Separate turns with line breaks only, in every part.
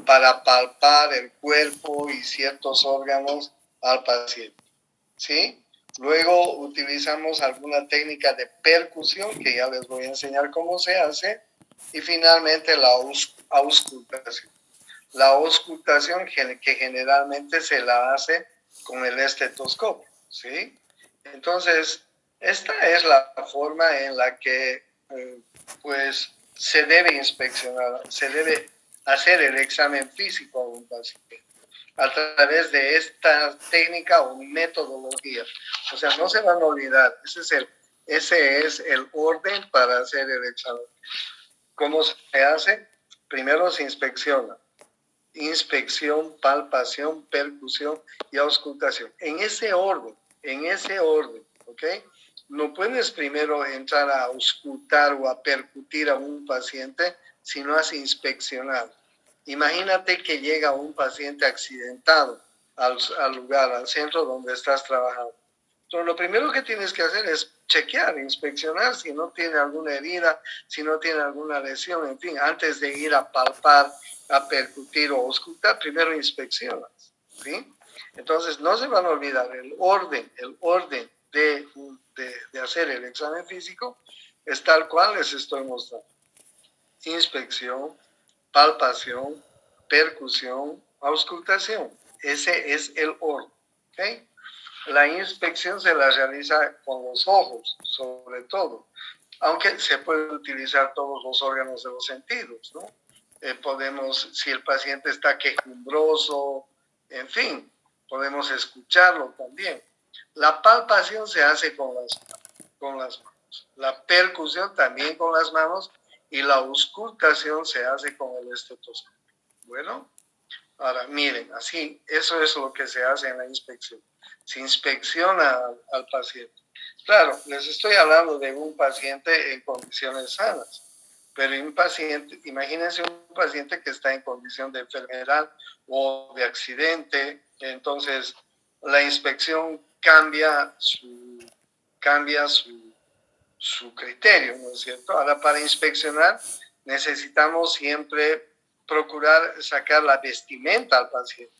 para palpar el cuerpo y ciertos órganos al paciente, ¿sí? Luego utilizamos alguna técnica de percusión, que ya les voy a enseñar cómo se hace, y finalmente la auscultación. La auscultación que generalmente se la hace con el estetoscopio, ¿sí? Entonces, esta es la forma en la que pues se debe inspeccionar, se debe hacer el examen físico a un paciente a través de esta técnica o metodología. O sea, no se van a olvidar, ese es el orden para hacer el examen. ¿Cómo se hace? Primero se inspecciona. Inspección, palpación, percusión y auscultación. En ese orden, ¿ok? No puedes primero entrar a auscultar o a percutir a un paciente si no has inspeccionado. Imagínate que llega un paciente accidentado al lugar, al centro donde estás trabajando. Entonces, lo primero que tienes que hacer es chequear, inspeccionar si no tiene alguna herida, si no tiene alguna lesión, en fin, antes de ir a palpar, a percutir o auscultar, primero inspeccionas, ¿sí? Entonces, no se van a olvidar el orden de hacer el examen físico es tal cual les estoy mostrando. Inspección, palpación, percusión, auscultación. Ese es el orden, ¿ok? La inspección se la realiza con los ojos, sobre todo, aunque se puede utilizar todos los órganos de los sentidos, ¿no? Podemos, si el paciente está quejumbroso, en fin, podemos escucharlo también. La palpación se hace con las manos. La percusión también con las manos y la auscultación se hace con el estetoscopio. Bueno, ahora miren, así, eso es lo que se hace en la inspección. Se inspecciona al paciente. Claro, les estoy hablando de un paciente en condiciones sanas, pero un paciente, imagínense un paciente que está en condición de enfermedad o de accidente, entonces la inspección cambia su criterio, ¿no es cierto? Ahora, para inspeccionar necesitamos siempre procurar sacar la vestimenta al paciente.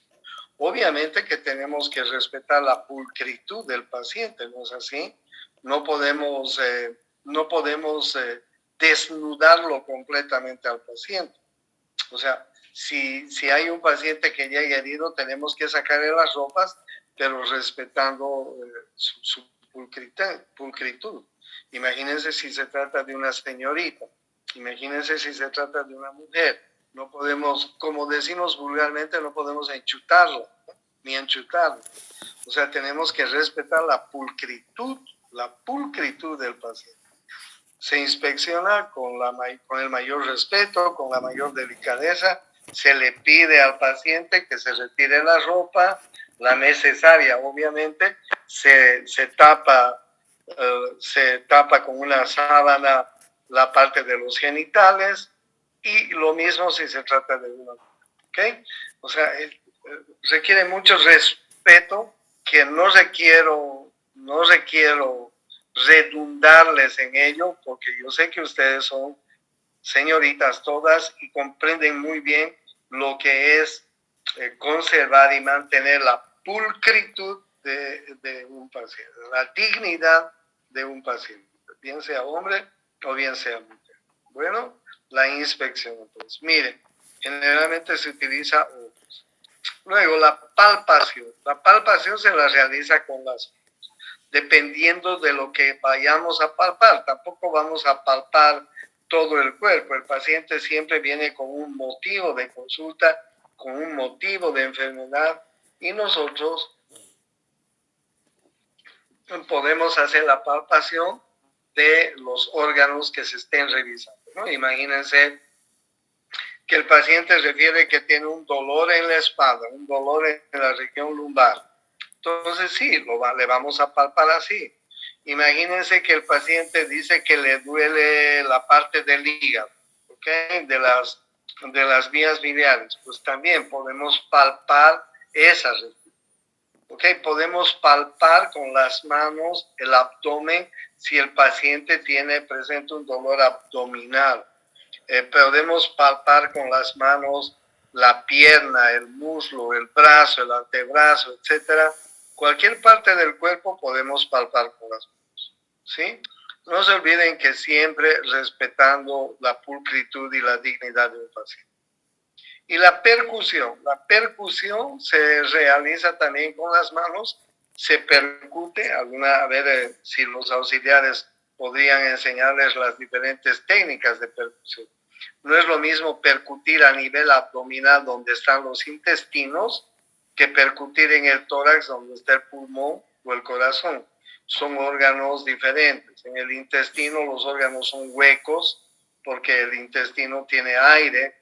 Obviamente que tenemos que respetar la pulcritud del paciente, ¿no es así? No podemos desnudarlo completamente al paciente. O sea, si hay un paciente que ya haya herido, tenemos que sacarle las ropas, pero respetando su pulcritud. Imagínense si se trata de una señorita, imagínense si se trata de una mujer. No podemos, como decimos vulgarmente, no podemos enchutarla, ¿no? Ni enchutarla. O sea, tenemos que respetar la pulcritud del paciente. Se inspecciona con el mayor respeto, con la mayor delicadeza. Se le pide al paciente que se retire la ropa, la necesaria, obviamente. Se tapa con una sábana la parte de los genitales y lo mismo si se trata de una mujer, ¿ok? O sea, requiere mucho respeto que no requiero redundarles en ello, porque yo sé que ustedes son señoritas todas y comprenden muy bien lo que es conservar y mantener la pulcritud de un paciente, la dignidad de un paciente, bien sea hombre o bien sea mujer. Bueno, la inspección, entonces, miren, generalmente se utiliza ojos. Luego, la palpación. La palpación se la realiza con las manos, dependiendo de lo que vayamos a palpar. Tampoco vamos a palpar todo el cuerpo. El paciente siempre viene con un motivo de consulta, con un motivo de enfermedad, y nosotros podemos hacer la palpación de los órganos que se estén revisando, ¿no? Imagínense que el paciente refiere que tiene un dolor en la espalda, un dolor en la región lumbar. Entonces sí, le vamos a palpar así. Imagínense que el paciente dice que le duele la parte del hígado, ¿ok? De las vías biliares. Pues también podemos palpar esa región. ¿Ok? Podemos palpar con las manos el abdomen si el paciente tiene presente un dolor abdominal. Podemos palpar con las manos la pierna, el muslo, el brazo, el antebrazo, etcétera, cualquier parte del cuerpo podemos palpar con las manos, ¿sí? No se olviden que siempre respetando la pulcritud y la dignidad del paciente. Y la percusión se realiza también con las manos, se percute, a ver si los auxiliares podrían enseñarles las diferentes técnicas de percusión. No es lo mismo percutir a nivel abdominal donde están los intestinos que percutir en el tórax donde está el pulmón o el corazón. Son órganos diferentes. En el intestino los órganos son huecos porque el intestino tiene aire.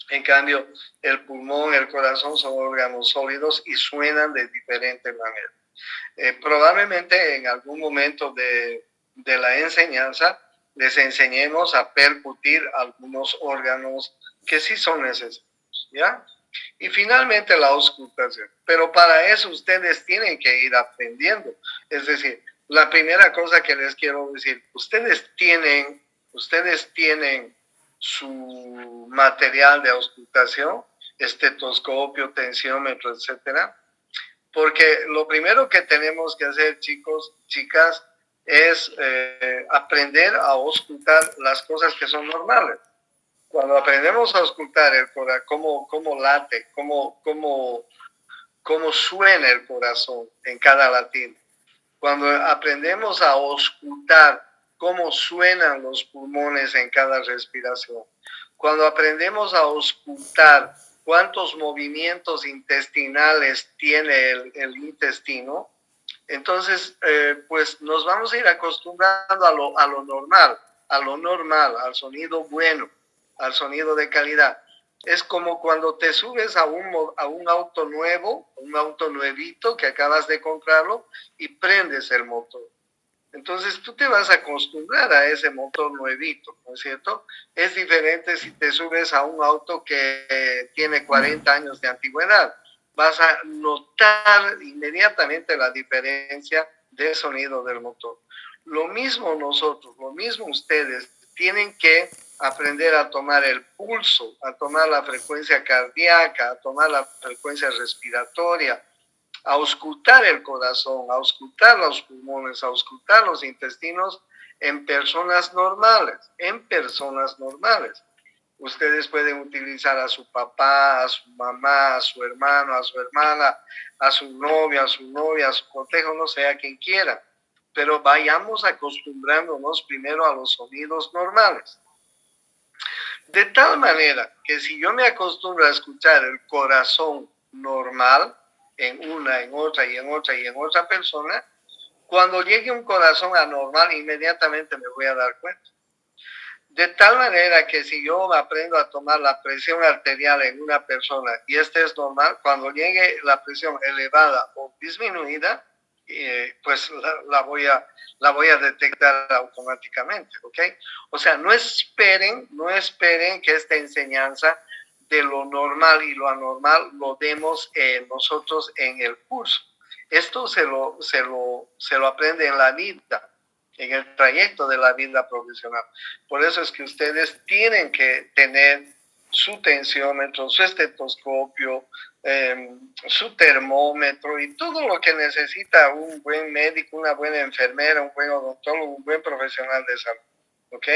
En cambio, el pulmón, el corazón son órganos sólidos y suenan de diferente manera. Probablemente en algún momento de la enseñanza les enseñemos a percutir algunos órganos que sí son necesarios, ¿ya? Y finalmente la auscultación. Pero para eso ustedes tienen que ir aprendiendo. Es decir, la primera cosa que les quiero decir, ustedes tienen su material de auscultación, estetoscopio, tensiómetro, etcétera. Porque lo primero que tenemos que hacer, chicos, chicas, es aprender a auscultar las cosas que son normales. Cuando aprendemos a auscultar el corazón, cómo late, cómo suena el corazón en cada latido. Cuando aprendemos a auscultar cómo suenan los pulmones en cada respiración. Cuando aprendemos a auscultar cuántos movimientos intestinales tiene el intestino, entonces pues nos vamos a ir acostumbrando a lo normal, al sonido bueno, al sonido de calidad. Es como cuando te subes a un auto nuevo, un auto nuevito que acabas de comprarlo y prendes el motor. Entonces tú te vas a acostumbrar a ese motor nuevito, ¿no es cierto? Es diferente si te subes a un auto que tiene 40 años de antigüedad. Vas a notar inmediatamente la diferencia de sonido del motor. Lo mismo nosotros, lo mismo ustedes, tienen que aprender a tomar el pulso, a tomar la frecuencia cardíaca, a tomar la frecuencia respiratoria, a auscultar el corazón, a auscultar los pulmones, a auscultar los intestinos en personas normales, Ustedes pueden utilizar a su papá, a su mamá, a su hermano, a su hermana, a su novia, a su cortejo, no sé, a quien quiera. Pero vayamos acostumbrándonos primero a los sonidos normales. De tal manera que si yo me acostumbro a escuchar el corazón normal en una, en otra y en otra y en otra persona, cuando llegue un corazón anormal, inmediatamente me voy a dar cuenta. De tal manera que si yo aprendo a tomar la presión arterial en una persona y esta es normal, cuando llegue la presión elevada o disminuida, pues la voy a detectar automáticamente, ¿ok? O sea, no esperen que esta enseñanza de lo normal y lo anormal lo demos nosotros en el curso. Esto se lo aprende en la vida, en el trayecto de la vida profesional. Por eso es que ustedes tienen que tener su tensiómetro, su estetoscopio, su termómetro y todo lo que necesita un buen médico, una buena enfermera, un buen odontólogo, un buen profesional de salud. ¿Ok?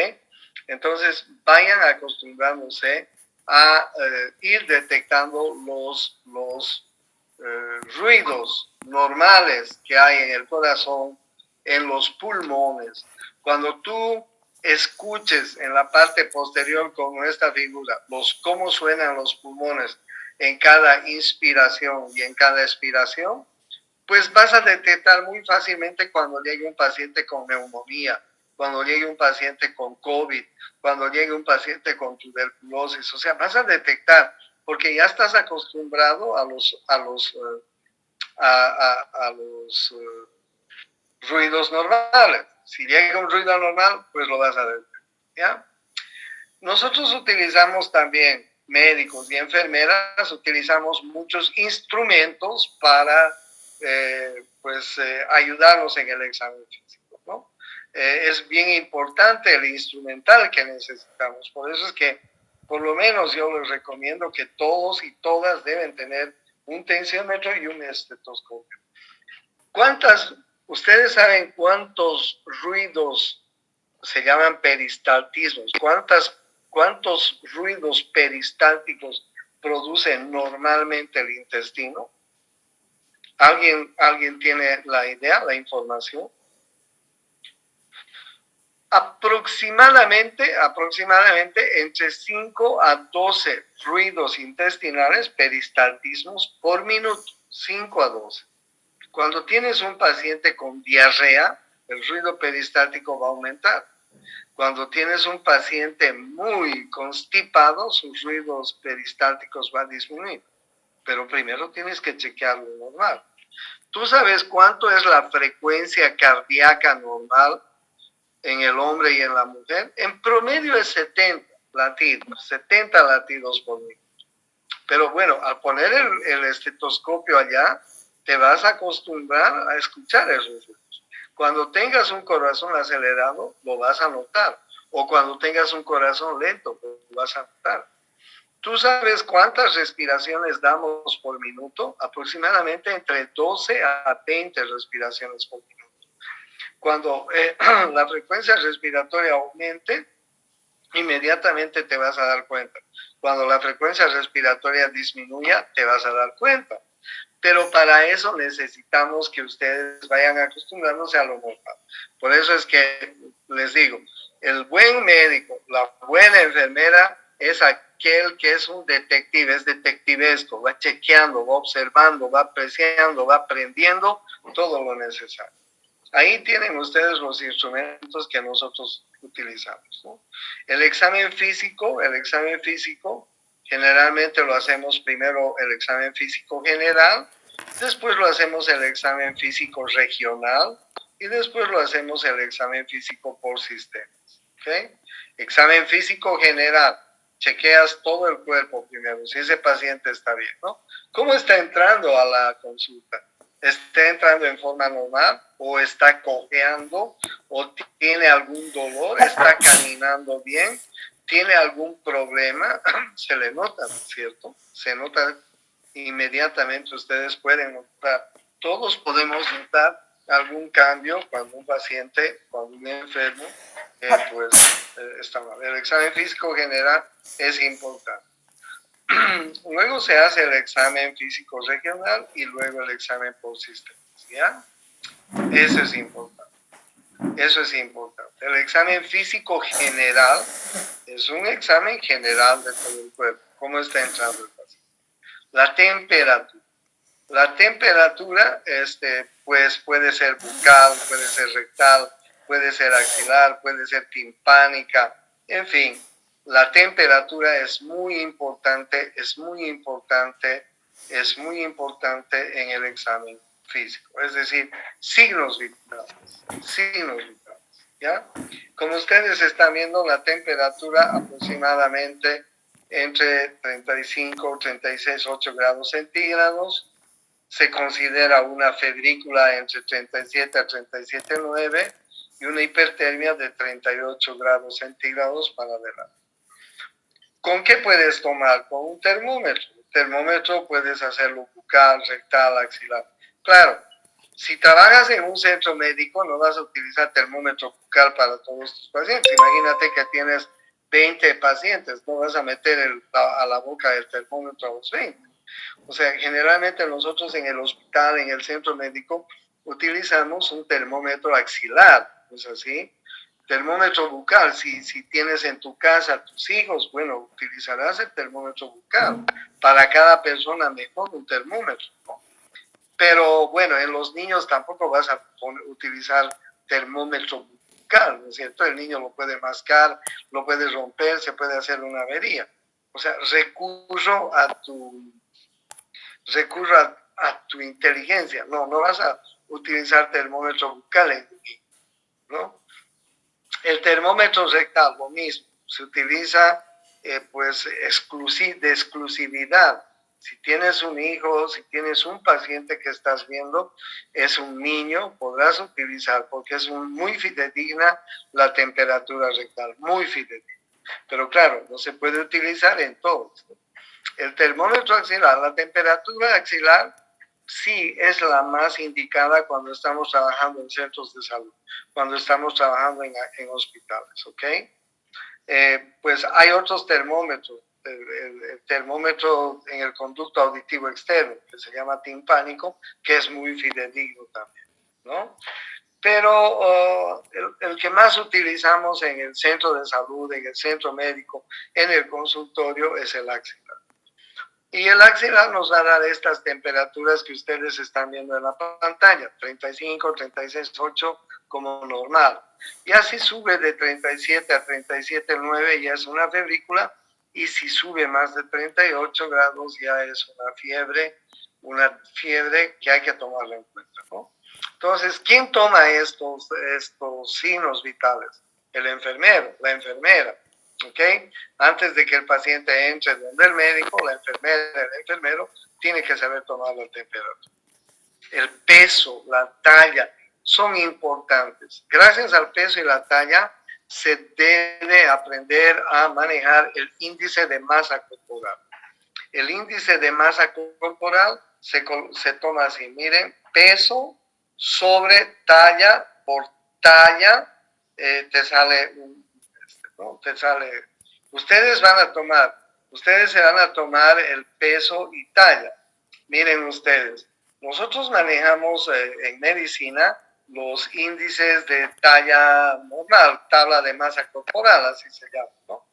Entonces, vayan acostumbrándose a ir detectando los ruidos normales que hay en el corazón, en los pulmones. Cuando tú escuches en la parte posterior como esta figura, cómo suenan los pulmones en cada inspiración y en cada expiración, pues vas a detectar muy fácilmente cuando llegue un paciente con neumonía, cuando llegue un paciente con COVID, cuando llegue un paciente con tuberculosis. O sea, vas a detectar, porque ya estás acostumbrado a los ruidos normales. Si llega un ruido anormal, pues lo vas a ver, ¿ya? Nosotros utilizamos también, médicos y enfermeras, utilizamos muchos instrumentos para ayudarnos en el examen físico, ¿no? Es bien importante el instrumental que necesitamos. Por eso es que
Por lo menos yo les recomiendo que todos y todas deben tener un tensiómetro y un estetoscopio. Ustedes saben cuántos ruidos se llaman peristaltismos? ¿Cuántos ruidos peristálticos produce normalmente el intestino? ¿Alguien tiene la idea, la información? Aproximadamente entre 5 a 12 ruidos intestinales, peristaltismos, por minuto, 5 a 12. Cuando tienes un paciente con diarrea, el ruido peristáltico va a aumentar. Cuando tienes un paciente muy constipado, sus ruidos peristálticos van a disminuir. Pero primero tienes que chequear lo normal. ¿Tú sabes cuánto es la frecuencia cardíaca normal en el hombre y en la mujer? En promedio es 70 latidos por minuto. Pero bueno, al poner el estetoscopio allá, te vas a acostumbrar a escuchar esos ruidos. Cuando tengas un corazón acelerado, lo vas a notar. O cuando tengas un corazón lento, lo vas a notar. ¿Tú sabes cuántas respiraciones damos por minuto? Aproximadamente entre 12 a 20 respiraciones por minuto. Cuando la frecuencia respiratoria aumente, inmediatamente te vas a dar cuenta. Cuando la frecuencia respiratoria disminuya, te vas a dar cuenta. Pero para eso necesitamos que ustedes vayan acostumbrándose a lo normal. Por eso es que les digo, el buen médico, la buena enfermera es aquel que es un detective, es detectivesco, va chequeando, va observando, va apreciando, va aprendiendo todo lo necesario. Ahí tienen ustedes los instrumentos que nosotros utilizamos, ¿no? El examen físico, generalmente lo hacemos primero el examen físico general, después lo hacemos el examen físico regional y después lo hacemos el examen físico por sistemas, ¿ok? Examen físico general, chequeas todo el cuerpo primero, si ese paciente está bien, ¿no? ¿Cómo está entrando a la consulta? ¿Está entrando en forma normal o está cojeando o tiene algún dolor? ¿Está caminando bien? ¿Tiene algún problema? Se le nota, ¿cierto? Se nota inmediatamente, ustedes pueden notar. Todos podemos notar algún cambio cuando un paciente, cuando un enfermo, está mal. El examen físico general es importante. Luego se hace el examen físico regional y luego el examen por sistemas, ¿ya? Eso es importante. El examen físico general es un examen general de todo el cuerpo. ¿Cómo está entrando el paciente? La temperatura, pues puede ser bucal, puede ser rectal, puede ser axilar, puede ser timpánica, en fin. La temperatura es muy importante en el examen físico, es decir, signos vitales, ¿ya? Como ustedes están viendo, la temperatura aproximadamente entre 35, 36, 8 grados centígrados, se considera una febrícula entre 37 a 37,9 y una hipertermia de 38 grados centígrados para adelante. ¿Con qué puedes tomar? Con un termómetro. El termómetro puedes hacerlo bucal, rectal, axilar. Claro, si trabajas en un centro médico no vas a utilizar termómetro bucal para todos tus pacientes. Imagínate que tienes 20 pacientes, no vas a meter a la boca el termómetro a los 20. O sea, generalmente nosotros en el hospital, en el centro médico, utilizamos un termómetro axilar, ¿no es así? Termómetro bucal, si tienes en tu casa tus hijos, bueno, utilizarás el termómetro bucal. Para cada persona mejor un termómetro, ¿no? Pero bueno, en los niños tampoco vas a utilizar termómetro bucal, ¿no es cierto? El niño lo puede mascar, lo puede romper, se puede hacer una avería. O sea, recurro a tu inteligencia. No vas a utilizar termómetro bucal, ¿no? El termómetro rectal, lo mismo, se utiliza de exclusividad. Si tienes un hijo, si tienes un paciente que estás viendo, es un niño, podrás utilizar porque es muy fidedigna la temperatura rectal, muy fidedigna.
Pero claro, no se puede utilizar en todos. El termómetro axilar, la temperatura axilar, sí es la más indicada cuando estamos trabajando en centros de salud, cuando estamos trabajando en hospitales, ¿ok? Pues hay otros termómetros, el termómetro en el conducto auditivo externo, que se llama timpánico, que es muy fidedigno también, ¿no? Pero el que más utilizamos en el centro de salud, en el centro médico, en el consultorio, es el axilar. Y el axilar nos va a dar estas temperaturas que ustedes están viendo en la pantalla, 35, 36,8 como normal. Ya si sube de 37 a 37,9 ya es una febrícula, y si sube más de 38 grados ya es una fiebre que hay que tomarla en cuenta, ¿no? Entonces, ¿quién toma estos signos vitales? El enfermero, la enfermera. ¿Ok? Antes de que el paciente entre donde el médico, la enfermera, el enfermero, tiene que saber tomar la temperatura. El peso, la talla, son importantes. Gracias al peso y la talla, se debe aprender a manejar el índice de masa corporal. El índice de masa corporal se toma así, miren, peso sobre talla por talla, te sale ¿no? Ustedes se van a tomar el peso y talla. Miren ustedes, nosotros manejamos en medicina los índices de talla normal, tabla de masa corporal, así se llama, ¿no?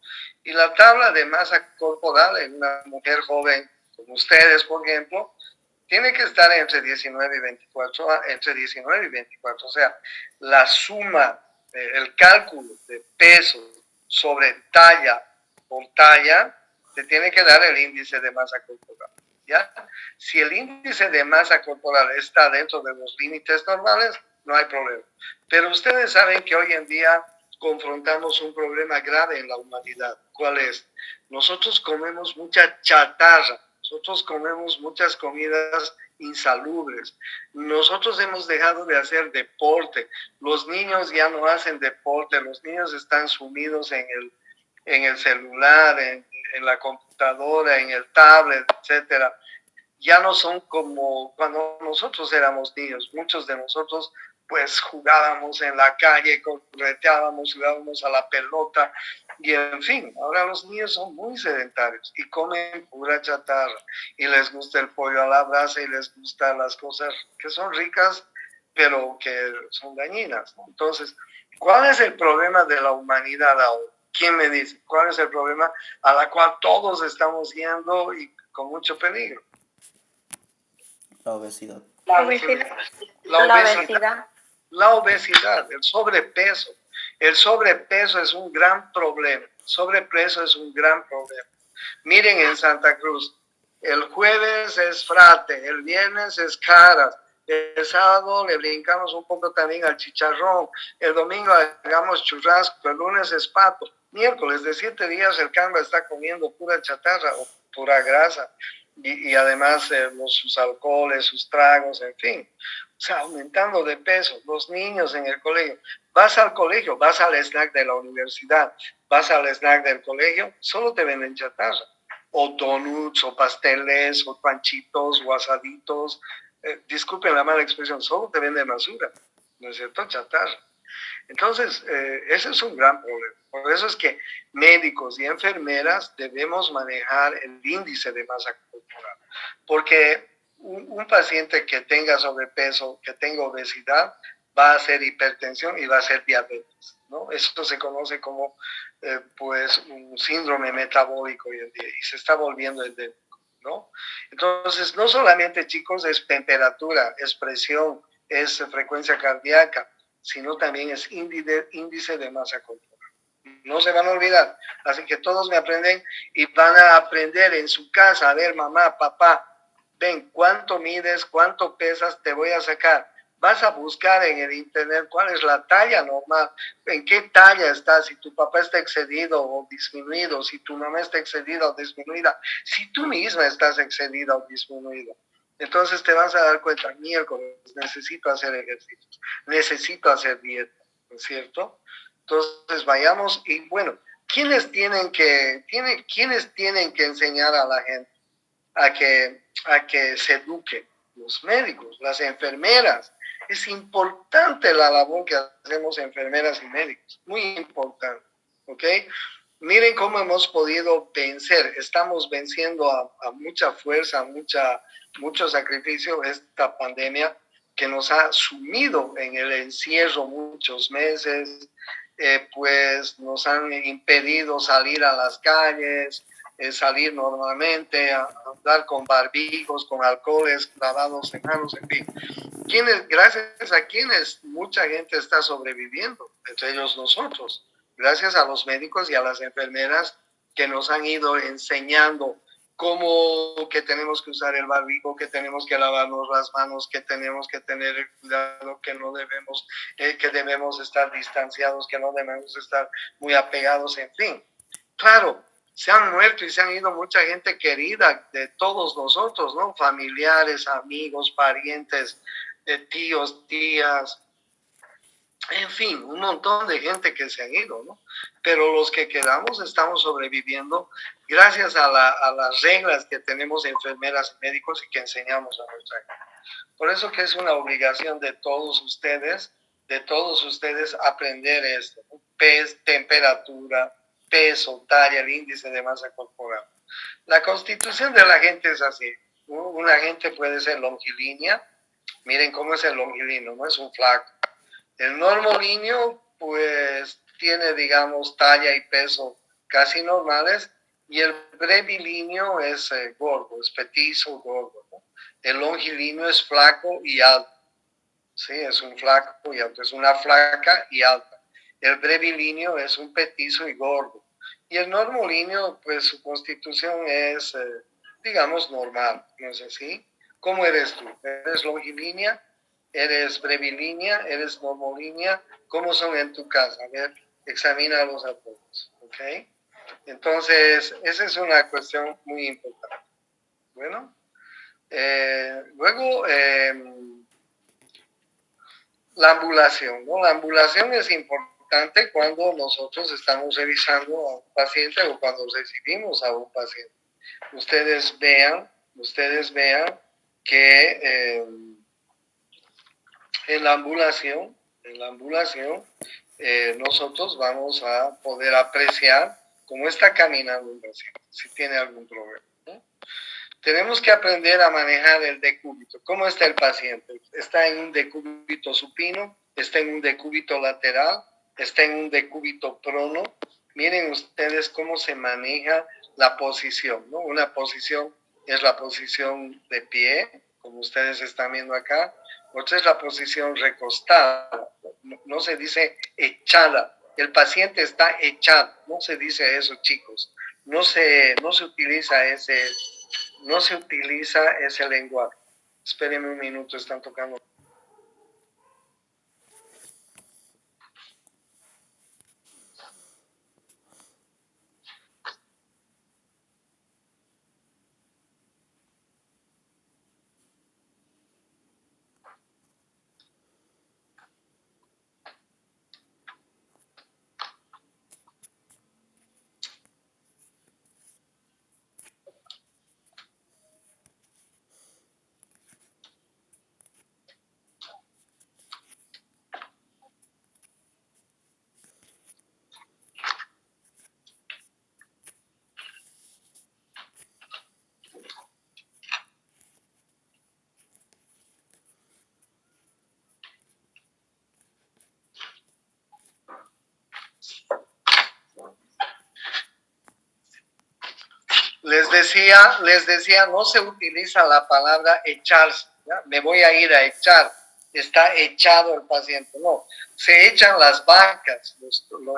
Y la tabla de masa corporal en una mujer joven como ustedes, por ejemplo, tiene que estar entre 19 y 24, o sea, la suma, el cálculo de peso sobre talla por talla, te tiene que dar el índice de masa corporal, ¿ya? Si el índice de masa corporal está dentro de los límites normales, no hay problema. Pero ustedes saben que hoy en día confrontamos un problema grave en la humanidad. ¿Cuál es? Nosotros comemos mucha chatarra. Nosotros comemos muchas comidas insalubres. Nosotros hemos dejado de hacer deporte. Los niños ya no hacen deporte. Los niños están sumidos en el celular, en la computadora, en el tablet, etcétera. Ya no son como cuando nosotros éramos niños. Muchos de nosotros pues jugábamos en la calle, correteábamos, jugábamos a la pelota, y en fin, ahora los niños son muy sedentarios y comen pura chatarra, y les gusta el pollo a la brasa y les gustan las cosas que son ricas, pero que son dañinas, ¿no? Entonces, ¿cuál es el problema de la humanidad ahora? ¿Quién me dice? ¿Cuál es el problema a la cual todos estamos yendo y con mucho peligro?
La obesidad.
La obesidad, el sobrepeso. El sobrepeso es un gran problema. El sobrepeso es un gran problema. Miren en Santa Cruz, el jueves es frate, el viernes es caras, el sábado le brincamos un poco también al chicharrón, el domingo hagamos churrasco, el lunes es pato, miércoles de 7 días el camba está comiendo pura chatarra o pura grasa, y además sus alcoholes, sus tragos, en fin. O sea, aumentando de peso. Los niños en el colegio. Vas al colegio, vas al snack de la universidad, vas al snack del colegio, solo te venden chatarra. O donuts, o pasteles, o panchitos, o asaditos. Disculpen la mala expresión, solo te venden basura. ¿No es cierto? Chatarra. Entonces, ese es un gran problema. Por eso es que médicos y enfermeras debemos manejar el índice de masa corporal. Porque un paciente que tenga sobrepeso, que tenga obesidad, va a hacer hipertensión y va a hacer diabetes, ¿no? Esto se conoce como pues un síndrome metabólico hoy en día y se está volviendo endémico, ¿no? Entonces, no solamente, chicos, es temperatura, es presión, es frecuencia cardíaca, sino también es índice de masa corporal. No se van a olvidar. Así que todos me aprenden y van a aprender en su casa. A ver, mamá, papá, ven, ¿cuánto mides? ¿Cuánto pesas? Te voy a sacar. Vas a buscar en el internet cuál es la talla normal, en qué talla estás, si tu papá está excedido o disminuido, si tu mamá está excedida o disminuida, si tú misma estás excedida o disminuida. Entonces te vas a dar cuenta, miércoles, necesito hacer ejercicios, necesito hacer dieta, ¿no es cierto? Entonces vayamos y bueno, ¿quiénes tienen que enseñar a la gente a que se eduque? Los médicos, las enfermeras. Es importante la labor que hacemos enfermeras y médicos, muy importante, ¿ok? Miren cómo hemos podido vencer, estamos venciendo a mucha fuerza, mucho sacrificio esta pandemia que nos ha sumido en el encierro muchos meses, pues nos han impedido salir a las calles, salir normalmente, a andar con barbijos, con alcoholes, lavados en manos, en fin. Gracias a quienes mucha gente está sobreviviendo, entre ellos nosotros, gracias a los médicos y a las enfermeras que nos han ido enseñando cómo que tenemos que usar el barbijo, que tenemos que lavarnos las manos, que tenemos que tener cuidado, que no debemos, que debemos estar distanciados, que no debemos estar muy apegados, en fin. Claro, se han muerto y se han ido mucha gente querida de todos nosotros, ¿no? Familiares, amigos, parientes, tíos, tías, en fin, un montón de gente que se han ido, ¿no? Pero los que quedamos estamos sobreviviendo gracias a las reglas que tenemos enfermeras y médicos y que enseñamos a nuestra gente. Por eso que es una obligación de todos ustedes aprender esto, ¿no? Temperatura, peso, talla, el índice de masa corporal. La constitución de la gente es así. Una gente puede ser longilínea. Miren cómo es el longilíneo, no es un flaco. El normolíneo, pues, tiene, digamos, talla y peso casi normales, y el brevilíneo es gordo, es petizo, gordo, ¿no? El longilíneo es flaco y alto. Sí, es un flaco y alto, es una flaca y alta. El brevilíneo es un petizo y gordo. Y el normolíneo, pues, su constitución es, digamos, normal, ¿no es así? ¿Cómo eres tú? ¿Eres longilínea? ¿Eres brevilínea? ¿Eres normolínea? ¿Cómo son en tu casa? A ver, examínalos a todos, ¿ok? Entonces, esa es una cuestión muy importante. Bueno, luego, la ambulación, ¿no? La ambulación es importante cuando nosotros estamos revisando a un paciente o cuando recibimos a un paciente. Ustedes vean que en la ambulación, nosotros vamos a poder apreciar cómo está caminando un paciente, si tiene algún problema, ¿no? Tenemos que aprender a manejar el decúbito. ¿Cómo está el paciente? ¿Está en un decúbito supino? ¿Está en un decúbito lateral? ¿Está en un decúbito prono? Miren ustedes cómo se maneja la posición, ¿no? Una posición es la posición de pie, como ustedes están viendo acá. Otra es la posición recostada. No se dice echada. El paciente está echado. No se dice eso, chicos. No se utiliza ese lenguaje. Espérenme un minuto, están tocando. Les decía, no se utiliza la palabra echarse, ¿ya? Me voy a ir a echar, está echado el paciente, no, se echan las vacas,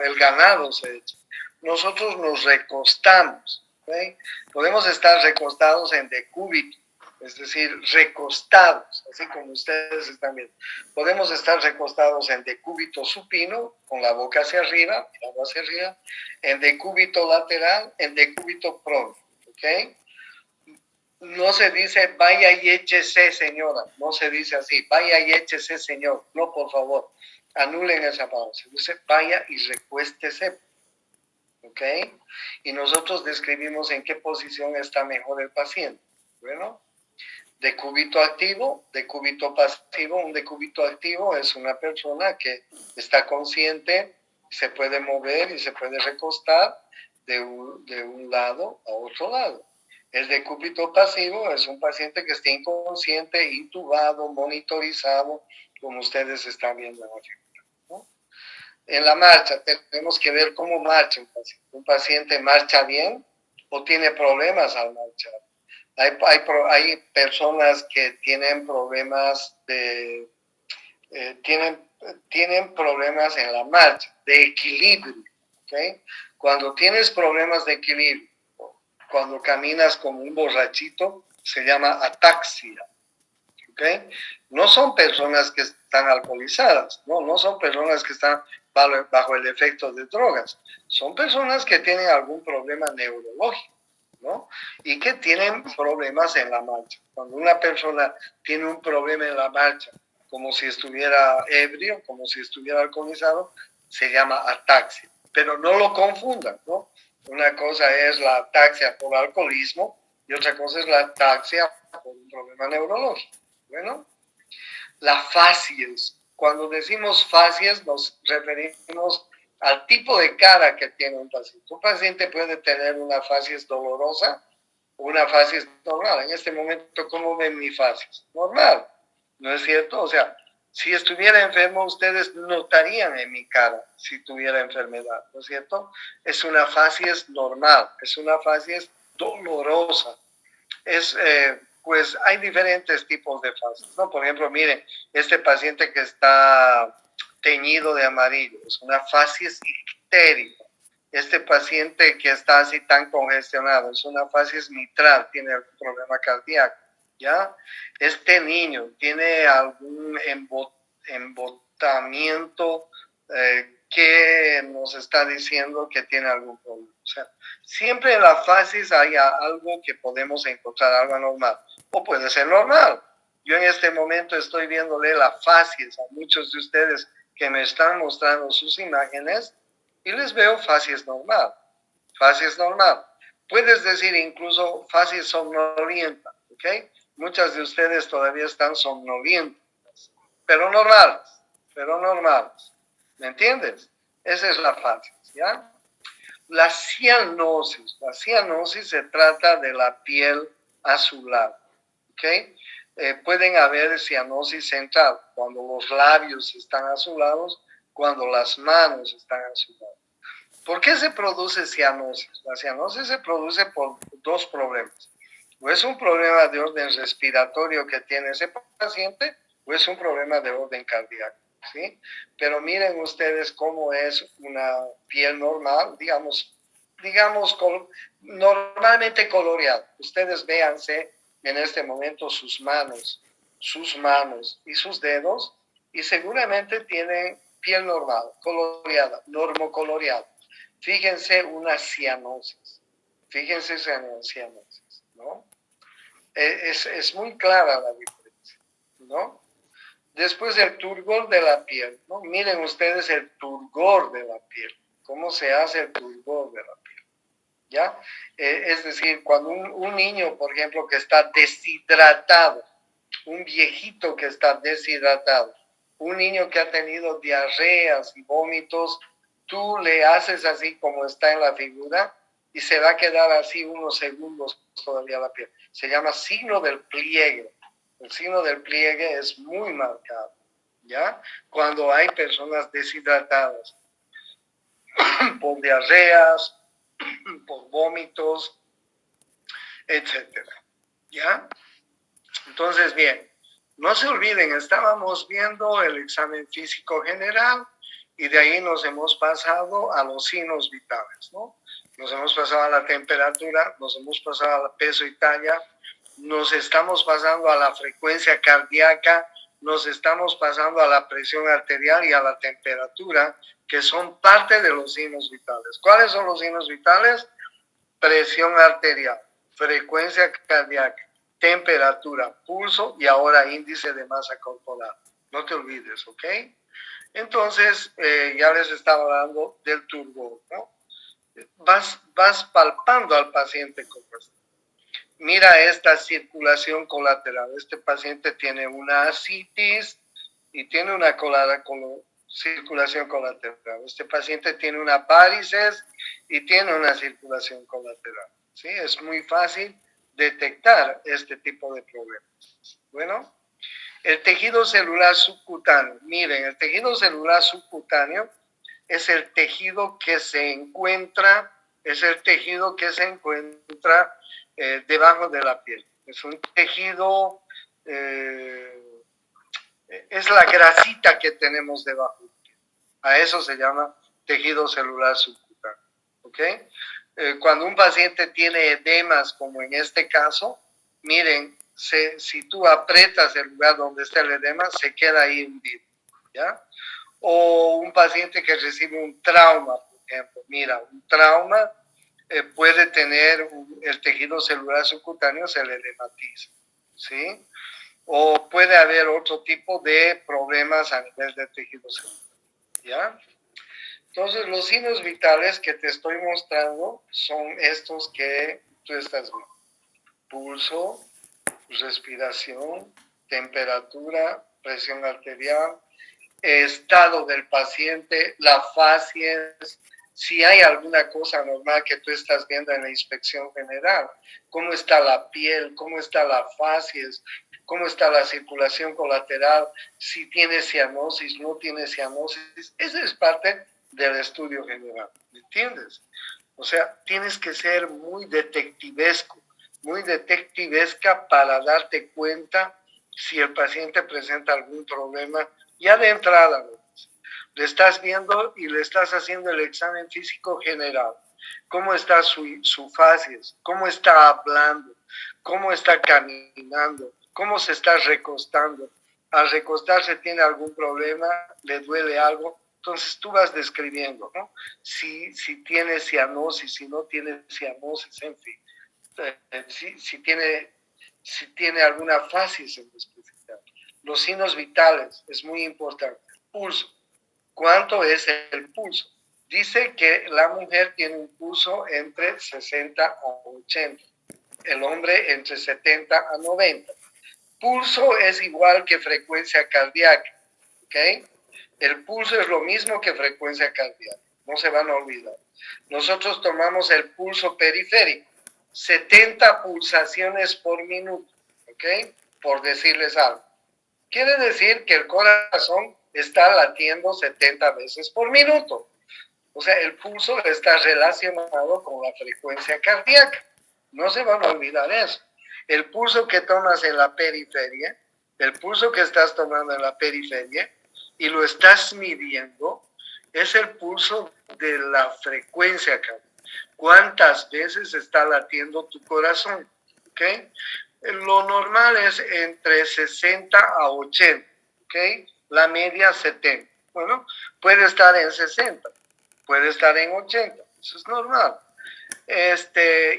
el ganado se echa. Nosotros nos recostamos, ¿okay? Podemos estar recostados en decúbito, es decir, recostados, así como ustedes están viendo. Podemos estar recostados en decúbito supino, con la boca hacia arriba, mirando hacia arriba, en decúbito lateral, en decúbito prono. ¿Okay? No se dice vaya y échese, señora. No se dice así, vaya y échese, señor. No, por favor, anulen esa palabra. Se dice vaya y recuéstese. ¿ok? Y nosotros describimos en qué posición está mejor el paciente. Bueno, decúbito activo, decúbito pasivo. Un decúbito activo es una persona que está consciente, se puede mover y se puede recostar de un lado a otro lado. El decúbito pasivo es un paciente que está inconsciente, intubado, monitorizado, como ustedes están viendo en la figura, ¿no? En la marcha tenemos que ver cómo marcha un paciente. ¿Un paciente marcha bien o tiene problemas al marchar? Hay personas que tienen problemas tienen problemas en la marcha, de equilibrio, ¿ok? Cuando tienes problemas de equilibrio, cuando caminas como un borrachito, se llama ataxia, ¿ok? No son personas que están alcoholizadas, no son personas que están bajo el efecto de drogas, son personas que tienen algún problema neurológico, ¿no? Y que tienen problemas en la marcha. Cuando una persona tiene un problema en la marcha, como si estuviera ebrio, como si estuviera alcoholizado, se llama ataxia. Pero no lo confundan, ¿no? Una cosa es la ataxia por alcoholismo y otra cosa es la ataxia por un problema neurológico. Bueno, la facies. Cuando decimos facies nos referimos al tipo de cara que tiene un paciente. Un paciente puede tener una facies dolorosa o una facies normal. En este momento, ¿cómo ven mi facies? Normal, ¿no es cierto? O sea, si estuviera enfermo, ustedes notarían en mi cara si tuviera enfermedad, ¿no es cierto? Es una facies normal, es una facies dolorosa. Pues hay diferentes tipos de fases, ¿no? Por ejemplo, miren, este paciente que está teñido de amarillo, es una facies ictérica. Este paciente que está así tan congestionado, es una facies mitral, tiene algún problema cardíaco, ¿ya? Este niño tiene algún embotamiento que nos está diciendo que tiene algún problema. O sea, siempre en la facies hay algo que podemos encontrar, algo anormal. O puede ser normal. Yo en este momento estoy viéndole la facies a muchos de ustedes que me están mostrando sus imágenes y les veo facies normal. Facies normal. Puedes decir incluso facies somnolienta, ¿ok? Muchas de ustedes todavía están somnolientas, pero normales. ¿Me entiendes? Esa es la facies, ¿ya? La cianosis se trata de la piel azulada, ¿ok? Pueden haber cianosis central, cuando los labios están azulados, cuando las manos están azuladas. ¿Por qué se produce cianosis? La cianosis se produce por dos problemas. O es un problema de orden respiratorio que tiene ese paciente, o es un problema de orden cardíaco, ¿sí? Pero miren ustedes cómo es una piel normal, digamos normalmente coloreada. Ustedes véanse en este momento sus manos y sus dedos, y seguramente tienen piel normal, coloreada, normocoloreada. Fíjense una cianosis. Fíjense en cianosis, ¿no? Es muy clara la diferencia, ¿no? Después el turgor de la piel, ¿no? Miren ustedes el turgor de la piel. ¿Cómo se hace el turgor de la piel? ¿Ya? Es decir, cuando un niño, por ejemplo, que está deshidratado, un viejito que está deshidratado, un niño que ha tenido diarreas y vómitos, tú le haces así como está en la figura y se va a quedar así unos segundos todavía la piel. Se llama signo del pliegue. El signo del pliegue es muy marcado, ¿ya? Cuando hay personas deshidratadas por diarreas, por vómitos, etcétera, ¿ya? Entonces, bien, no se olviden, estábamos viendo el examen físico general y de ahí nos hemos pasado a los signos vitales, ¿no? Nos hemos pasado a la temperatura, nos hemos pasado al peso y talla, nos estamos pasando a la frecuencia cardíaca, nos estamos pasando a la presión arterial y a la temperatura, que son parte de los signos vitales. ¿Cuáles son los signos vitales? Presión arterial, frecuencia cardíaca, temperatura, pulso y ahora índice de masa corporal. No te olvides, ¿ok? Entonces, ya les estaba hablando del turgor, ¿no?
vas palpando al paciente como está. Mira esta circulación colateral. Este paciente tiene una ascitis y tiene una circulación colateral. Este paciente tiene una varices y tiene una circulación colateral. ¿Sí? Es muy fácil detectar este tipo de problemas. Bueno, el tejido celular subcutáneo. Miren, el tejido celular subcutáneo es el tejido que se encuentra, debajo de la piel. Es un tejido, es la grasita que tenemos debajo. A eso se llama tejido celular subcutáneo. ¿Ok? Cuando un paciente tiene edemas, como en este caso, miren, si tú aprietas el lugar donde está el edema, se queda ahí hundido. ¿Ya? O un paciente que recibe un trauma, por ejemplo. Mira, un trauma puede tener el tejido celular subcutáneo, se le edematiza, ¿sí? O puede haber otro tipo de problemas a nivel del tejido celular, ¿ya? Entonces, los signos vitales que te estoy mostrando son estos que tú estás viendo. Pulso, respiración, temperatura, presión arterial, estado del paciente, la facies, si hay alguna cosa normal que tú estás viendo en la inspección general, cómo está la piel, cómo está la facies, cómo está la circulación colateral, si tiene cianosis, no tiene cianosis, esa es parte del estudio general, ¿me entiendes? O sea, tienes que ser muy detectivesco, muy detectivesca para darte cuenta si el paciente presenta algún problema ya de entrada. Le estás viendo y le estás haciendo el examen físico general. ¿Cómo está su facies? ¿Cómo está hablando? ¿Cómo está caminando? ¿Cómo se está recostando? Al recostarse tiene algún problema, le duele algo. Entonces tú vas describiendo, ¿no? Si tiene cianosis, si no tiene cianosis, en fin. Si tiene alguna facies en especial. Los signos vitales es muy importante. Pulso. ¿Cuánto es el pulso? Dice que la mujer tiene un pulso entre 60 a 80, el hombre entre 70 a 90. Pulso es igual que frecuencia cardíaca, ¿ok? El pulso es lo mismo que frecuencia cardíaca, no se van a olvidar. Nosotros tomamos el pulso periférico, 70 pulsaciones por minuto, ¿ok? Por decirles algo. Quiere decir que el corazón está latiendo 70 veces por minuto. O sea, el pulso está relacionado con la frecuencia cardíaca. No se van a olvidar eso. El pulso que tomas en la periferia, el pulso que estás tomando en la periferia y lo estás midiendo, es el pulso de la frecuencia cardíaca. ¿Cuántas veces está latiendo tu corazón? ¿Ok? Lo normal es entre 60 a 80, ¿ok? La media 70. Bueno, puede estar en 60, puede estar en 80, eso es normal.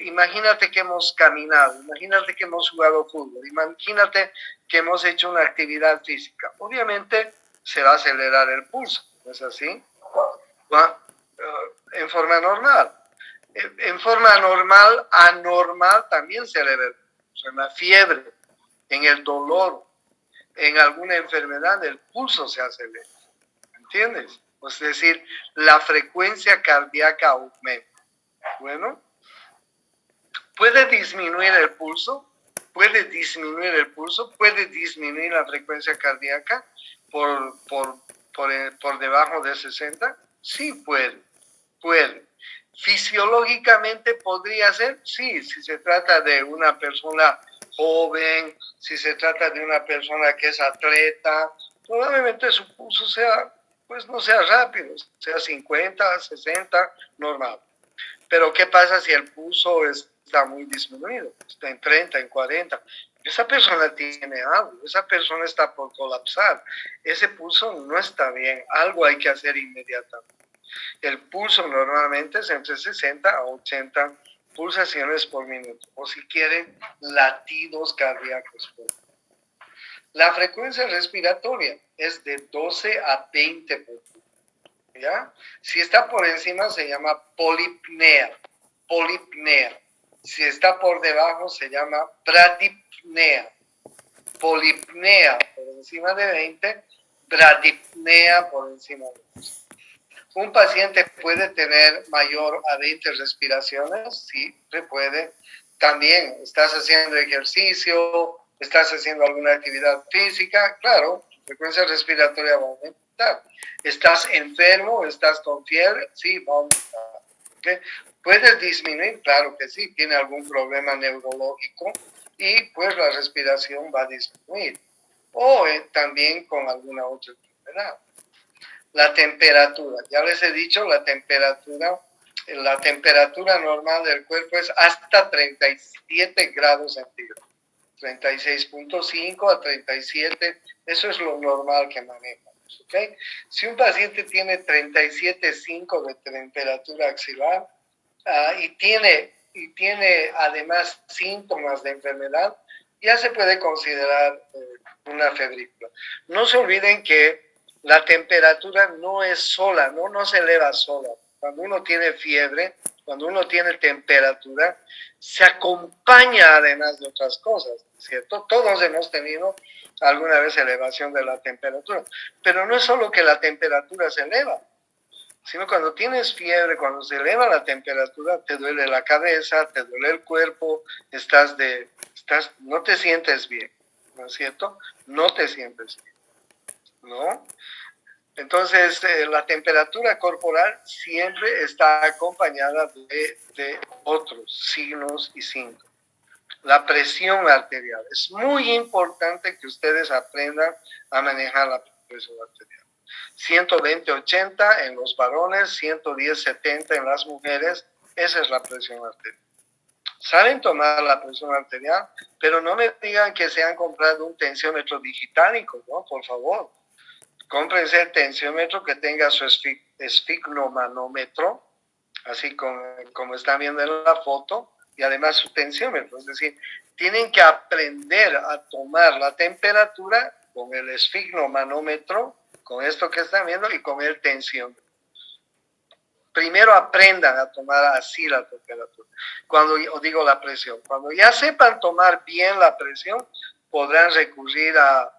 Imagínate que hemos caminado, imagínate que hemos jugado fútbol, imagínate que hemos hecho una actividad física. Obviamente se va a acelerar el pulso, ¿no es así? En forma normal. En forma normal, anormal también se le ve en la fiebre, en el dolor, en alguna enfermedad, el pulso se acelera. ¿Entiendes? Es decir, la frecuencia cardíaca aumenta. Bueno, puede disminuir el pulso, puede disminuir la frecuencia cardíaca por debajo de 60. Sí, puede. Fisiológicamente podría ser, sí, si se trata de una persona joven, si se trata de una persona que es atleta, probablemente su pulso sea, pues no sea rápido, sea 50, 60, normal. Pero ¿qué pasa si el pulso está muy disminuido? Está en 30, en 40. Esa persona tiene algo, esa persona está por colapsar. Ese pulso no está bien, algo hay que hacer inmediatamente. El pulso normalmente es entre 60 a 80 pulsaciones por minuto, o si quieren, latidos cardíacos por minuto. La frecuencia respiratoria es de 12 a 20 por minuto.
¿ya? Si está por encima se llama polipnea, polipnea. Si está por debajo se llama bradipnea. Polipnea por encima de 20, bradipnea por encima de 20. Un paciente puede tener mayor a 20 respiraciones, sí, se puede. También estás haciendo ejercicio, estás haciendo alguna actividad física, claro, tu frecuencia respiratoria va a aumentar. ¿Estás enfermo? ¿Estás con fiebre? Sí, va a aumentar. ¿Okay? ¿Puedes disminuir? Claro que sí, tiene algún problema neurológico y pues la respiración va a disminuir. O también con alguna otra enfermedad. La temperatura, ya les he dicho, la temperatura normal del cuerpo es hasta 37 grados centígrados. 36.5 a 37, eso es lo normal que manejamos, ¿ok? Si un paciente tiene 37.5 de temperatura axilar y tiene además síntomas de enfermedad, ya se puede considerar una febrícula. No se olviden que la temperatura no es sola, no se eleva sola. Cuando uno tiene fiebre, cuando uno tiene temperatura, se acompaña además de otras cosas, ¿cierto? Todos hemos tenido alguna vez elevación de la temperatura, pero no es solo que la temperatura se eleva, sino cuando tienes fiebre, cuando se eleva la temperatura, te duele la cabeza, te duele el cuerpo, no te sientes bien, ¿no es cierto? No te sientes bien, ¿no? Entonces, la temperatura corporal siempre está acompañada de otros signos y síntomas. La presión arterial. Es muy importante que ustedes aprendan a manejar la presión arterial. 120/80 en los varones, 110/70 en las mujeres. Esa es la presión arterial. Saben tomar la presión arterial, pero no me digan que se han comprado un tensiómetro digital, ¿no? Por favor. Cómprense el tensiómetro que tenga su esfigmomanómetro, así como están viendo en la foto, y además su tensiómetro. Es decir, tienen que aprender a tomar la temperatura con el esfigmomanómetro, con esto que están viendo, y con el tensiómetro. Primero aprendan a tomar así la temperatura. Digo la presión. Cuando ya sepan tomar bien la presión, podrán recurrir a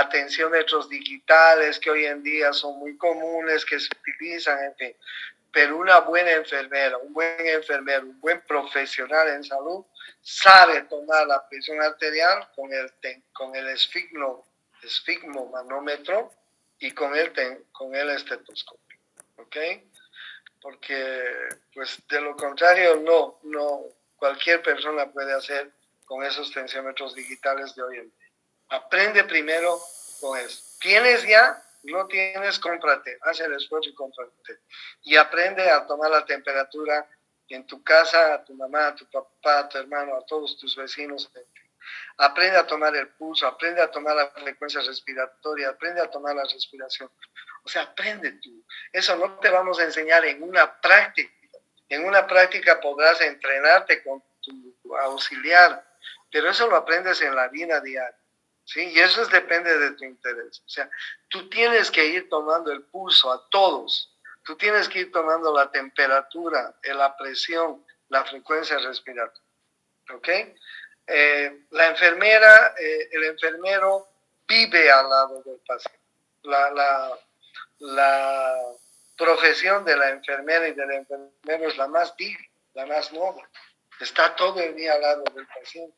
tensiómetros digitales que hoy en día son muy comunes, que se utilizan, en fin. Pero una buena enfermera, un buen enfermero, un buen profesional en salud sabe tomar la presión arterial con el esfigmomanómetro y con el estetoscopio. ¿Ok? Porque pues de lo contrario no cualquier persona puede hacer con esos tensiómetros digitales de hoy en día. Aprende primero con eso. ¿Tienes ya? No tienes, cómprate. Haz el esfuerzo y cómprate. Y aprende a tomar la temperatura en tu casa, a tu mamá, a tu papá, a tu hermano, a todos tus vecinos. Aprende a tomar el pulso, aprende a tomar la frecuencia respiratoria, aprende a tomar la respiración. O sea, aprende tú. Eso no te vamos a enseñar en una práctica. En una práctica podrás entrenarte con tu auxiliar, pero eso lo aprendes en la vida diaria. ¿Sí? Y eso depende de tu interés. O sea, tú tienes que ir tomando el pulso a todos. Tú tienes que ir tomando la temperatura, la presión, la frecuencia respiratoria. ¿Ok? La enfermera, el enfermero vive al lado del paciente. La profesión de la enfermera y del enfermero es la más digna, la más noble. Está todo el día al lado del paciente.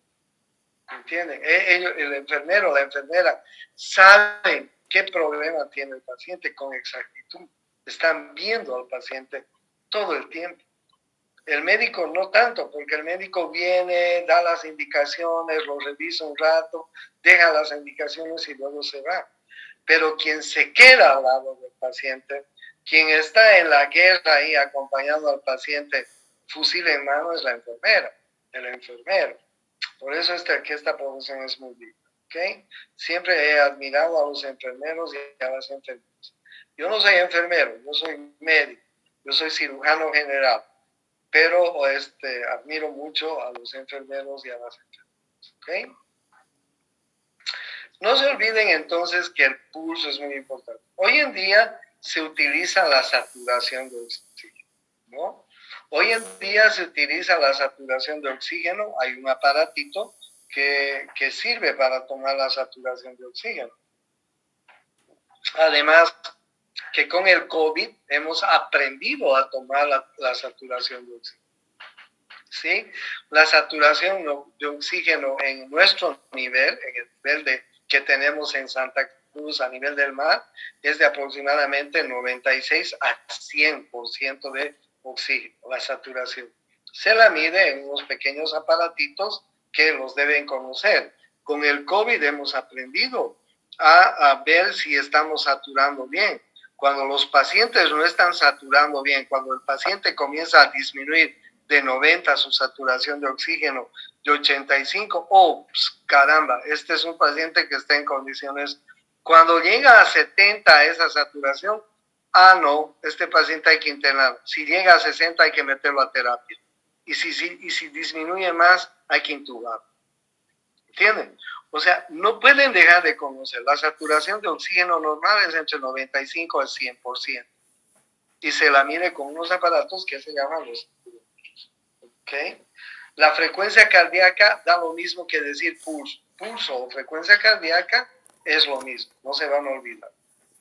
¿Entienden? El enfermero, la enfermera saben qué problema tiene el paciente con exactitud. Están viendo al paciente todo el tiempo. El médico no tanto, porque el médico viene, da las indicaciones, lo revisa un rato, deja las indicaciones y luego se va. Pero quien se queda al lado del paciente, quien está en la guerra ahí acompañando al paciente, fusil en mano, es la enfermera, el enfermero. Por eso que esta profesión es muy digna, ¿ok? Siempre he admirado a los enfermeros y a las enfermeras. Yo no soy enfermero, yo soy médico, yo soy cirujano general, pero admiro mucho a los enfermeros y a las enfermeras, ¿ok? No se olviden entonces que el pulso es muy importante. Hoy en día
se utiliza la saturación de oxígeno, ¿no? Hoy en día se utiliza la saturación de oxígeno, hay un aparatito que sirve para tomar la saturación de oxígeno. Además, que con el COVID hemos aprendido a tomar la saturación de oxígeno. ¿Sí? La saturación de oxígeno en nuestro nivel, en el nivel que tenemos en Santa Cruz a nivel del mar, es de aproximadamente 96 a 100% de oxígeno, la saturación. Se la mide en unos pequeños aparatitos que los deben conocer. Con el COVID hemos aprendido a ver si estamos saturando bien. Cuando los pacientes no están saturando bien, cuando el paciente comienza a disminuir de 90 su saturación de oxígeno, de 85, caramba, este es un paciente que está en condiciones. Cuando llega a 70 esa saturación, no, este paciente hay que internar. Si llega a 60 hay que meterlo a terapia. Y si disminuye más, hay que intubar. ¿Entienden? O sea, no pueden dejar de conocer. La saturación de oxígeno normal es entre 95 al 100%. Y se la mide con unos aparatos que se llaman los... ¿Okay? La frecuencia cardíaca da lo mismo que decir pulso. Pulso o frecuencia cardíaca es lo mismo, no se van a olvidar.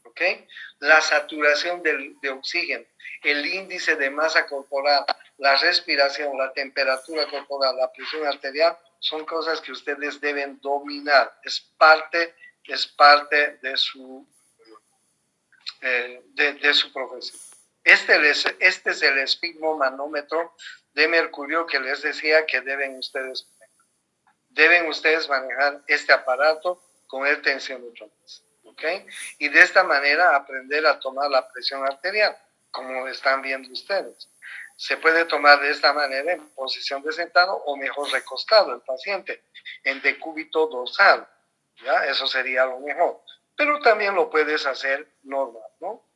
¿Okay? La saturación de oxígeno, el índice de masa corporal, la respiración, la temperatura corporal, la presión arterial, son cosas que ustedes deben dominar. Es parte de su profesión. Este es el esfigmomanómetro de mercurio que les decía que deben ustedes manejar. Deben ustedes manejar este aparato con el tensiómetro. ¿Ok? Y de esta manera aprender a tomar la presión arterial, como están viendo ustedes. Se puede tomar de esta manera en posición de sentado o mejor recostado el paciente, en decúbito dorsal. ¿Ya? Eso sería lo mejor. Pero también lo puedes hacer normal, ¿no?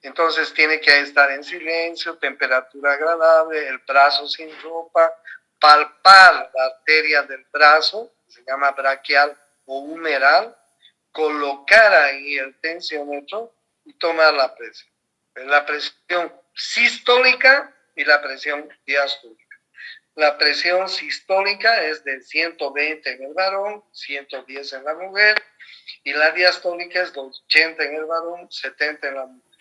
Entonces tiene que estar en silencio, temperatura agradable, el brazo sin ropa, palpar la arteria del brazo, se llama braquial o humeral, colocar ahí el tensiómetro y tomar la presión. La presión sistólica y la presión diastólica. La presión sistólica es de 120 en el varón, 110 en la mujer, y la diastólica es de 80 en el varón, 70 en la mujer.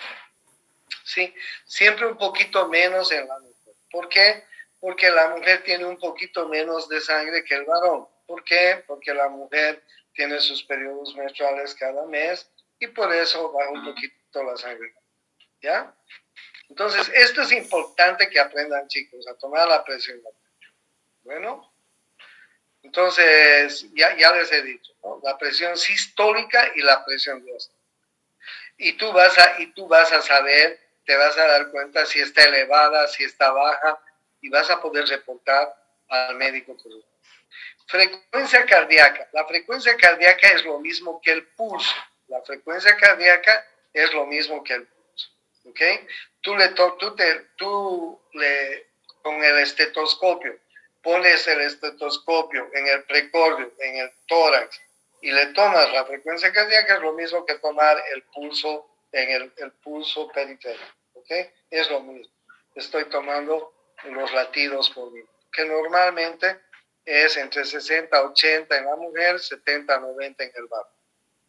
Sí, siempre un poquito menos en la mujer. ¿Por qué? Porque la mujer tiene un poquito menos de sangre que el varón. ¿Por qué? Porque la mujer tiene sus periodos menstruales cada mes y por eso baja un poquito la sangre. ¿Ya? Entonces, esto es importante que aprendan, chicos, a tomar la presión. Bueno, entonces, ya les he dicho, ¿no? La presión sistólica y la presión diastólica. Y tú vas a saber, te vas a dar cuenta si está elevada, si está baja, y vas a poder reportar al médico. Frecuencia cardíaca. La frecuencia cardíaca es lo mismo que el pulso. La frecuencia cardíaca es lo mismo que el pulso. ¿Ok? Con el estetoscopio, pones el estetoscopio en el precordio, en el tórax, y le tomas la frecuencia cardíaca, es lo mismo que tomar el pulso en el pulso periférico. ¿Ok? Es lo mismo. Estoy tomando los latidos por minuto, que normalmente es entre 60 a 80 en la mujer, 70 a 90 en el varón.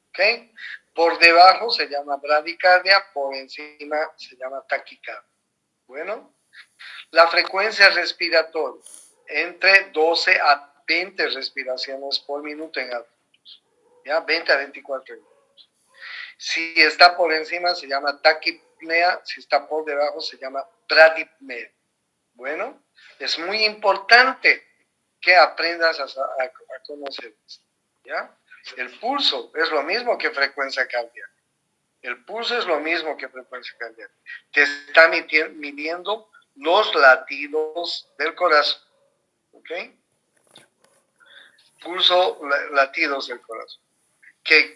¿Ok? Por debajo se llama bradicardia, por encima se llama taquicardia. Bueno, la frecuencia respiratoria, entre 12 a 20 respiraciones por minuto en adultos. ¿Ya? 20 a 24 minutos. Si está por encima se llama taquipnea, si está por debajo se llama bradipnea. Bueno, es muy importante que aprendas a conocer esto, ¿ya? El pulso es lo mismo que frecuencia cardíaca. El pulso es lo mismo que frecuencia cardíaca. Te está midiendo los latidos del corazón, ¿ok? Pulso, latidos del corazón.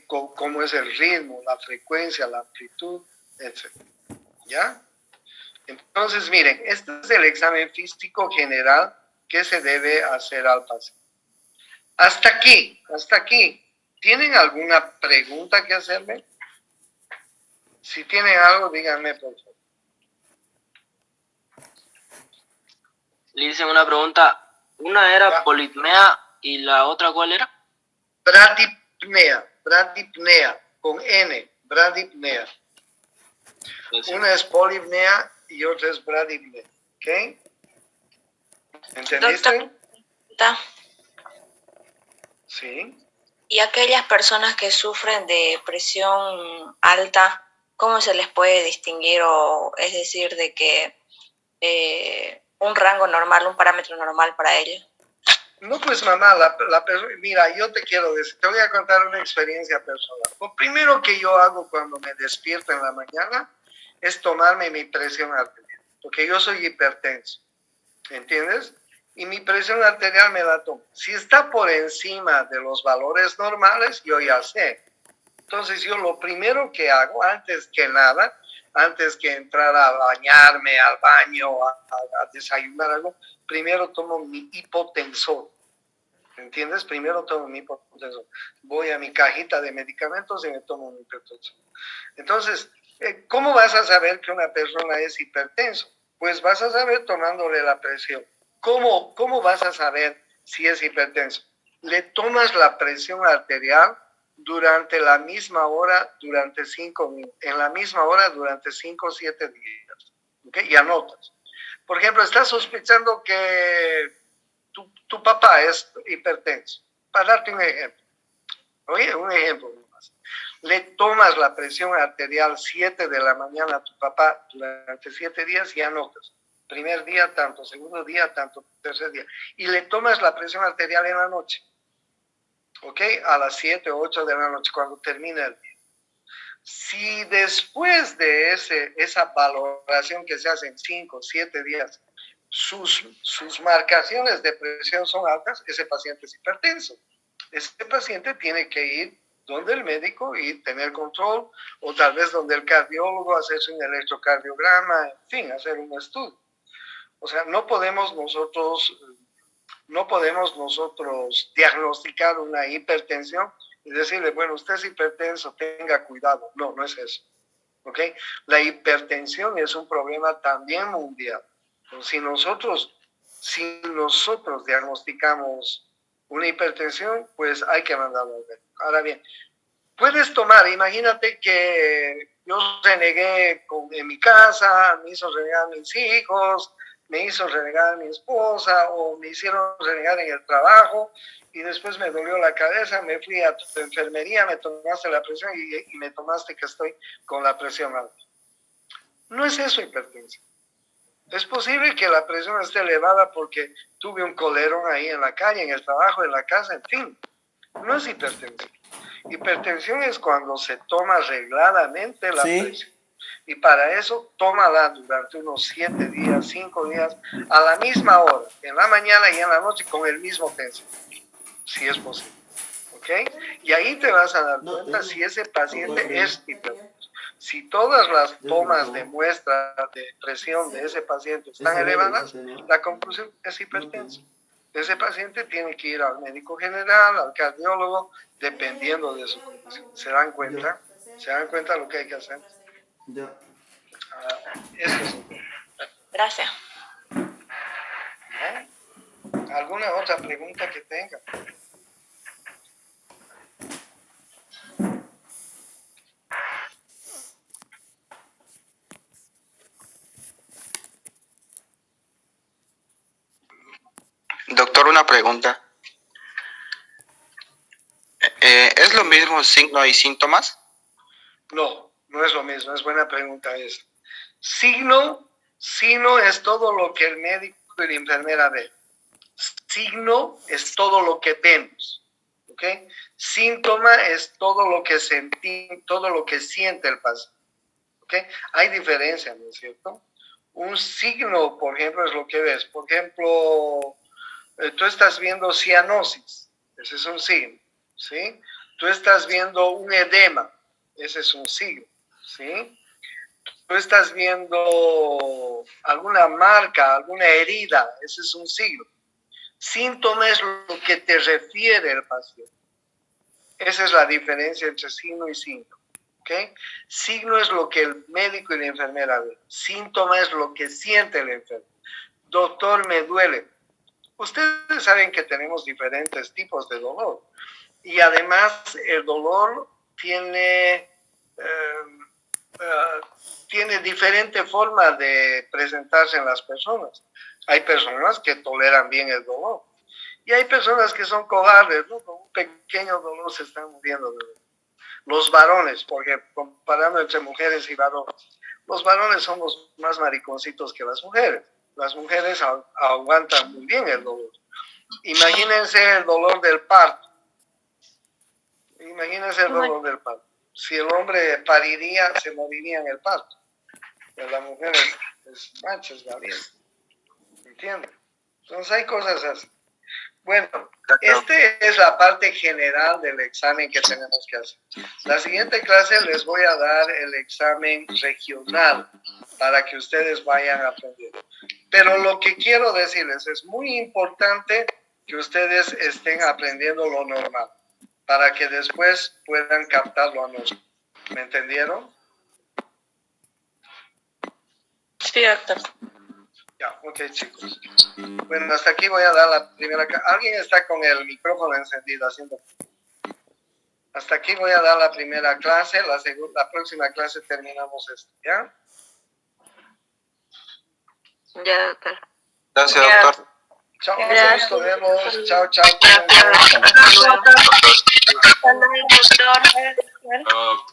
Cómo es el ritmo, la frecuencia, la amplitud, etc. ¿Ya? Entonces, miren, este es el examen físico general que se debe hacer al paciente. Hasta aquí. ¿Tienen alguna pregunta que hacerme?
Si tienen algo, díganme, por favor.
Le hice una pregunta. Una era polipnea y la otra, ¿cuál era?
Bradypnea, con N, bradypnea.
Pues,
Una es polipnea y otra es bradypnea, ¿ok? ¿Entendiste?
Doctor,
Sí.
¿y aquellas personas que sufren de presión alta, cómo se les puede distinguir? O es decir, de que un rango normal, un parámetro normal para ellos.
No, pues mamá, mira, yo te quiero decir, te voy a contar una experiencia personal. Lo primero que yo hago cuando me despierto en la mañana es tomarme mi presión arterial, porque yo soy hipertenso, ¿entiendes? Y mi presión arterial me la tomo. Si está por encima de los valores normales, yo ya sé. Entonces yo lo primero que hago, antes que nada, antes que entrar a bañarme, al baño, a desayunar algo, primero tomo mi hipotensor. ¿Entiendes? Primero tomo mi hipotensor. Voy a mi cajita de medicamentos y me tomo mi hipotensor. Entonces, ¿cómo vas a saber que una persona es hipertenso? Pues vas a saber tomándole la presión. ¿Cómo vas a saber si es hipertenso? Le tomas la presión arterial durante la misma hora, durante 5 minutos, en la misma hora durante 5 o 7 días. ¿Okay? Y anotas. Por ejemplo, estás sospechando que tu papá es hipertenso. Para darte un ejemplo. Oye, un ejemplo nomás. Le tomas la presión arterial 7 de la mañana a tu papá durante 7 días y anotas. Primer día tanto, segundo día tanto, tercer día. Y le tomas la presión arterial en la noche. ¿Ok? A las 7 o 8 de la noche, cuando termina el día. Si después de esa valoración que se hace en 5 o 7 días, sus marcaciones de presión son altas, ese paciente es hipertenso. Ese paciente tiene que ir donde el médico y tener control, o tal vez donde el cardiólogo, hacerse un electrocardiograma, en fin, hacer un estudio. O sea, no podemos nosotros diagnosticar una hipertensión y decirle, bueno, usted es hipertenso, tenga cuidado. No, no es eso. ¿Ok? La hipertensión es un problema también mundial. Si nosotros diagnosticamos una hipertensión, pues hay que mandarlo al médico. Ahora bien, puedes tomar, imagínate que yo renegué en mi casa, me hizo renegar mis hijos, me hizo renegar mi esposa o me hicieron renegar en el trabajo y después me dolió la cabeza, me fui a tu enfermería, me tomaste la presión y me tomaste que estoy con la presión alta. No es eso hipertensión. Es posible que la presión esté elevada porque tuve un colerón ahí en la calle, en el trabajo, en la casa, en fin. No es hipertensión. Hipertensión es cuando se toma regladamente la presión. Y para eso, tómala durante unos 7 días, 5 días, a la misma hora, en la mañana y en la noche, con el mismo tensión, si es posible. ¿Ok? Y ahí te vas a dar cuenta si ese paciente es hipertenso. Si todas las tomas de muestra de presión de ese paciente están elevadas, la conclusión es hipertenso. Ese paciente tiene que ir al médico general, al cardiólogo, dependiendo de su condición. ¿Se dan cuenta? ¿Se dan cuenta lo que hay que hacer? Eso es un tema.
Gracias.
¿No? ¿Alguna otra pregunta que tenga?
Doctor, una pregunta. ¿Es lo mismo signo y síntomas?
No, no es lo mismo, es buena pregunta esa. Signo es todo lo que el médico y la enfermera ven. Signo es todo lo que vemos, ¿ok? Síntoma es todo lo que todo lo que siente el paciente, ¿ok? Hay diferencia, ¿no es cierto? Un signo, por ejemplo, es lo que ves. Por ejemplo, tú estás viendo cianosis, ese es un signo, ¿sí? Tú estás viendo un edema, ese es un signo, ¿sí? Tú estás viendo alguna marca, alguna herida, ese es un signo. Síntoma es lo que te refiere el paciente. Esa es la diferencia entre signo y síntoma.
¿ok? Signo es lo que el médico y la enfermera ven. Síntoma es lo que siente el enfermo. Doctor, me duele. Ustedes saben que tenemos diferentes tipos de dolor. Y además el dolor tiene diferente forma de presentarse en las personas. Hay personas que toleran bien el dolor. Y hay personas que son cobardes, ¿no? Con un pequeño dolor se están muriendo de dolor. Los varones, porque comparando entre mujeres y varones, los varones somos más mariconcitos que las mujeres. Las mujeres aguantan muy bien el dolor. Imagínense el dolor del parto. Imagínense el dolor del parto. Si el hombre pariría, se moriría en el parto. Pero la mujer es manches, Gabriel. ¿Entiendes? Entonces hay cosas así. Bueno, esta es la parte general del examen que tenemos que hacer. La siguiente clase les voy a dar el examen regional para que ustedes vayan aprendiendo. Pero lo que quiero decirles es muy importante que ustedes estén aprendiendo lo normal para que después puedan captar lo anormal. ¿Me entendieron?
Sí, doctor.
Ya, ok, chicos. Bueno, hasta aquí voy a dar la primera clase. ¿Alguien está con el micrófono encendido haciendo? Hasta aquí voy a dar la primera clase. La próxima clase terminamos esto, ¿ya?
Ya, doctor.
Gracias,
Ya.
doctor.
Chao,
Gracias.
mucho gusto verlos. Chao, chao.
Hasta luego, doctor.
Ah,